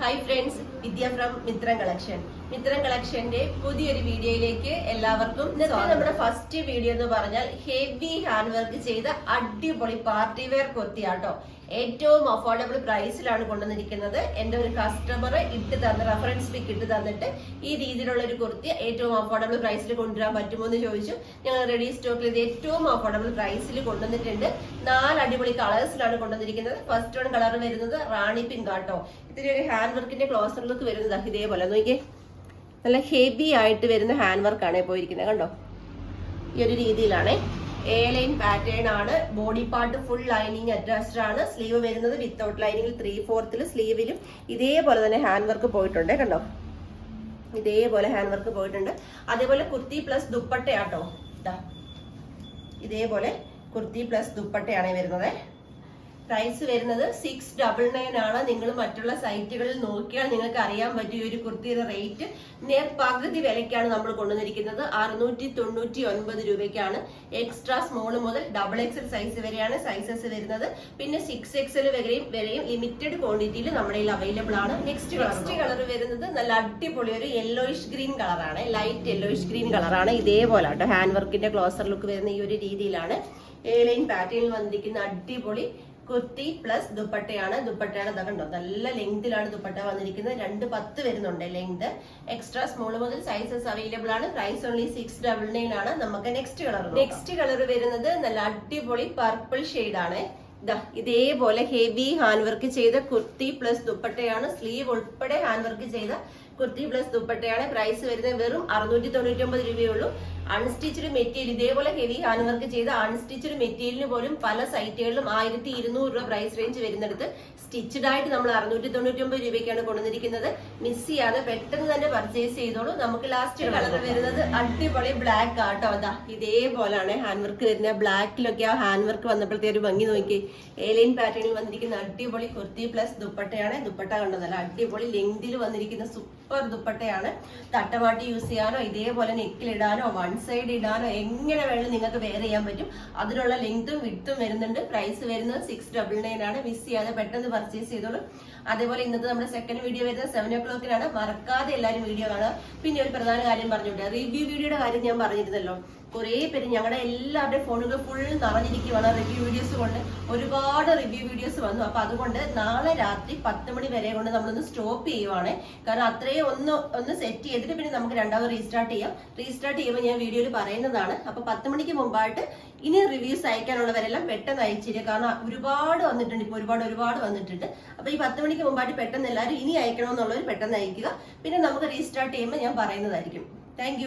Hi friends, Vidya from Mithram collection. Mithram കളക്ഷന്റെ പുതിയൊരു വീഡിയോയിലേക്ക് എല്ലാവർക്കും സ്വാഗതം. നമ്മുടെ ഫസ്റ്റ് വീഡിയോ എന്ന് പറഞ്ഞാൽ ഹെവി ഹാൻഡ് വർക്ക് ചെയ്ത അടിപൊളി പാർട്ടി വെയർ കുർത്തിയാട്ടോ. ഏറ്റവും അഫോർഡബിൾ പ്രൈസിലാണ് കൊണ്ടുവന്നിരിക്കുന്നത്. എന്റെ ഒരു കസ്റ്റമർ ഇട്ട് തന്ന റെഫറൻസ് പിക്ക് ഇട്ട് തന്നിട്ട് ഈ രീതിയിലുള്ള ഒരു കുർത്തി ഏറ്റവും അഫോർഡബിൾ പ്രൈസിൽ കൊണ്ടുവരാൻ പറ്റുമോ എന്ന് ചോദിച്ചു. ഞങ്ങൾ റെഡി സ്റ്റോക്കിൽ ഇത് ഏറ്റവും അഫോർഡബിൾ പ്രൈസിൽ കൊണ്ടുവന്നിട്ടുണ്ട്. 4 അടിപൊളി കളേഴ്സിലാണ് കൊണ്ടുവന്നിരിക്കുന്നത്. ഫസ്റ്റ് വൺ കളർ വരുന്നത് റാണി പിങ്ക് ആട്ടോ. ഇതിന്റെ ഒരു ഹാൻഡ് വർക്കിന്റെ ക്ലോസർ ലുക്ക് വരുന്നത് ഇതേപോലെ നോക്കിയേ, നല്ല ഹെവി ആയിട്ട് വരുന്ന ഹാൻഡ് വർക്കാണ് പോയിരിക്കുന്നത്. കണ്ടോ, ഈ ഒരു രീതിയിലാണ്. എ ലൈൻ പാറ്റേൺ ആണ്. Body part full lining attached ആണ്. സ്ലീവ് വരുന്നത് വിത്തൗട്ട് ലൈനിങ്ങിൽ 3/4 സ്ലീവിലും ഇതേപോലെ തന്നെ ഹാൻഡ് വർക്ക് പോയിട്ടുണ്ട്. കണ്ടോ, ഇതേപോലെ ഹാൻഡ് വർക്ക് പോയിട്ടുണ്ട്. അതേപോലെ കുർത്തി പ്ലസ് ദുപ്പട്ടയാട്ടോ. ഇതേപോലെ കുർത്തി പ്ലസ് ദുപ്പട്ടയാണ് വരുന്നത്. പ്രൈസ് വരുന്നത് 699 ആണ്. നിങ്ങൾ മറ്റുള്ള സൈറ്റുകളിൽ നോക്കിയാൽ നിങ്ങൾക്ക് അറിയാൻ പറ്റും ഈ ഒരു കുർത്തിയുടെ റേറ്റ്. പകുതി വിലയ്ക്കാണ് നമ്മൾ കൊണ്ടുവന്നിരിക്കുന്നത്. 699 രൂപയ്ക്കാണ്. എക്സ്ട്രാ സ്മോൾ മുതൽ XXL സൈസ് വരെയാണ് സൈസസ് വരുന്നത്. പിന്നെ 6XL വരെയും ലിമിറ്റഡ് ക്വാണ്ടിറ്റിയിൽ നമ്മുടെ അവൈലബിൾ ആണ്. നെക്സ്റ്റ് കളർ വരുന്നത് നല്ല അടിപൊളി ഒരു യെല്ലോയിഷ് ഗ്രീൻ കളറാണ്. ലൈറ്റ് യെല്ലോയിഷ് ഗ്രീൻ കളറാണ്. ഇതേപോലെ ആട്ടോ ഹാൻഡ് വർക്കിന്റെ ക്ലോസർ ലുക്ക് വരുന്ന ഈ ഒരു രീതിയിലാണ്. എ ലൈൻ പാറ്റേണിൽ വന്നിരിക്കുന്ന അടിപൊളി കുർത്തി പ്ലസ് ദുപ്പട്ടയാണ്. കണ്ടോ, നല്ല ലെങ്തിലാണ് ദുപ്പട്ട വന്നിരിക്കുന്നത്. 210 വരുന്നുണ്ട് ലെങ്ത്. എക്സ്ട്രാ സ്മോൾ മുതൽ സൈസസ് അവൈലബിൾ ആണ്. പ്രൈസ് ഓൺലി 699 ആണ്. നമുക്ക് നെക്സ്റ്റ് കളർ വരുന്നത് നല്ല അടിപൊളി പർപ്പിൾ ഷെയ്ഡ് ആണ്. ഇതേപോലെ ഹെവി ഹാൻഡ് വർക്ക് ചെയ്ത കുർത്തി പ്ലസ് ദുപ്പട്ടയാണ്. സ്ലീവ് ഉൾപ്പെടെ ഹാൻഡ് വർക്ക് ചെയ്ത കുർത്തി പ്ലസ് ദുപ്പട്ടയാണ്. പ്രൈസ് വരുന്നത് വെറും 699 രൂപയുള്ളൂ. അൺസ്റ്റിച്ചഡ് മെറ്റീരിയൽ, ഇതേപോലെ ഹെവി ഹാൻഡ് വർക്ക് ചെയ്ത അൺസ്റ്റിച്ചഡ് മെറ്റീരിയലിന് പോലും പല സൈറ്റുകളിലും 1200 രൂപ പ്രൈസ് റേഞ്ച് വരുന്നിടത്ത് സ്റ്റിച്ചഡ് ആയിട്ട് നമ്മൾ 699 രൂപയ്ക്കാണ് കൊണ്ടുവന്നിരിക്കുന്നത്. മിസ് ചെയ്യാതെ പെട്ടെന്ന് തന്നെ പർച്ചേസ് ചെയ്തോളൂ. നമുക്ക് ലാസ്റ്റ് കളർ വരുന്നത് അടിപൊളി ബ്ലാക്ക് ആട്ടോ. ഇതേപോലെയാണ് ഹാൻഡ് വർക്ക് വരുന്നത്. ബ്ലാക്കിലൊക്കെ ആ ഹാൻഡ് വർക്ക് വന്നപ്പോഴത്തെ ഒരു ഭംഗി നോക്കി. എ ലൈൻ പാറ്റേണിൽ വന്നിരിക്കുന്ന അടിപൊളി കുർത്തി പ്ലസ് ദുപ്പട്ടയാണ്. ദുപ്പട്ട കണ്ടതല്ല, അടിപൊളി ലെങ്തിൽ വന്നിരിക്കുന്ന സൂപ്പർ ദുപ്പട്ടയാണ്. തട്ടമാട്ടി യൂസ് ചെയ്യാനോ ഇതേപോലെ നെക്കിലിടാനോ വൺ സൈഡ് ഇടാനോ എങ്ങനെ വേണമെങ്കിലും നിങ്ങൾക്ക് വെയർ ചെയ്യാൻ പറ്റും. അതിനുള്ള ലെങ്തും വിഡ്ത്തും വരുന്നുണ്ട്. പ്രൈസ് വരുന്നത് 699 ആണ്. മിസ് ചെയ്യാതെ പെട്ടെന്ന് പർച്ചേസ് ചെയ്തോളൂ. അതേപോലെ ഇന്നത്തെ നമ്മുടെ സെക്കൻഡ് വീഡിയോ വരുന്നത് 7 o'clock മറക്കാതെ എല്ലാവരും വീഡിയോ കാണുക. പിന്നെ ഒരു പ്രധാന കാര്യം പറഞ്ഞിട്ടുണ്ട്, റിവ്യൂ വീഡിയോയുടെ കാര്യം ഞാൻ പറഞ്ഞിരുന്നല്ലോ. കുറെ പേര് ഞങ്ങളുടെ എല്ലാവരുടെയും ഫോണുകൾ ഫുൾ നിറഞ്ഞിരിക്കുവാണ് റിവ്യൂ വീഡിയോസ് കൊണ്ട്. ഒരുപാട് റിവ്യൂ വീഡിയോസ് വന്നു. അപ്പൊ അതുകൊണ്ട് നാളെ രാത്രി 10 മണി വരെ കൊണ്ട് നമ്മളൊന്ന് സ്റ്റോപ്പ് ചെയ്യുവാണ്. കാരണം അത്രയും ഒന്ന് സെറ്റ് ചെയ്തിട്ട് പിന്നെ നമുക്ക് രണ്ടാമത് റീസ്റ്റാർട്ട് ചെയ്യാം. റീസ്റ്റാർട്ട് ചെയ്യുമ്പോൾ ഞാൻ വീഡിയോയിൽ പറയുന്നതാണ്. അപ്പൊ 10 മണിക്ക് മുമ്പായിട്ട് ഇനി റിവ്യൂസ് അയക്കാനുള്ളവരെല്ലാം പെട്ടെന്ന് അയച്ചിരിക്കുക. കാരണം ഒരുപാട് വന്നിട്ടുണ്ട്, ഇപ്പൊ ഒരുപാട് വന്നിട്ടുണ്ട്. അപ്പൊ ഈ 10 മണിക്ക് മുമ്പായിട്ട് പെട്ടെന്ന് എല്ലാവരും ഇനി അയക്കണമെന്നുള്ളവർ പെട്ടെന്ന് അയക്കുക. പിന്നെ നമുക്ക് റീസ്റ്റാർട്ട് ചെയ്യുമ്പോൾ ഞാൻ പറയുന്നതായിരിക്കും. താങ്ക്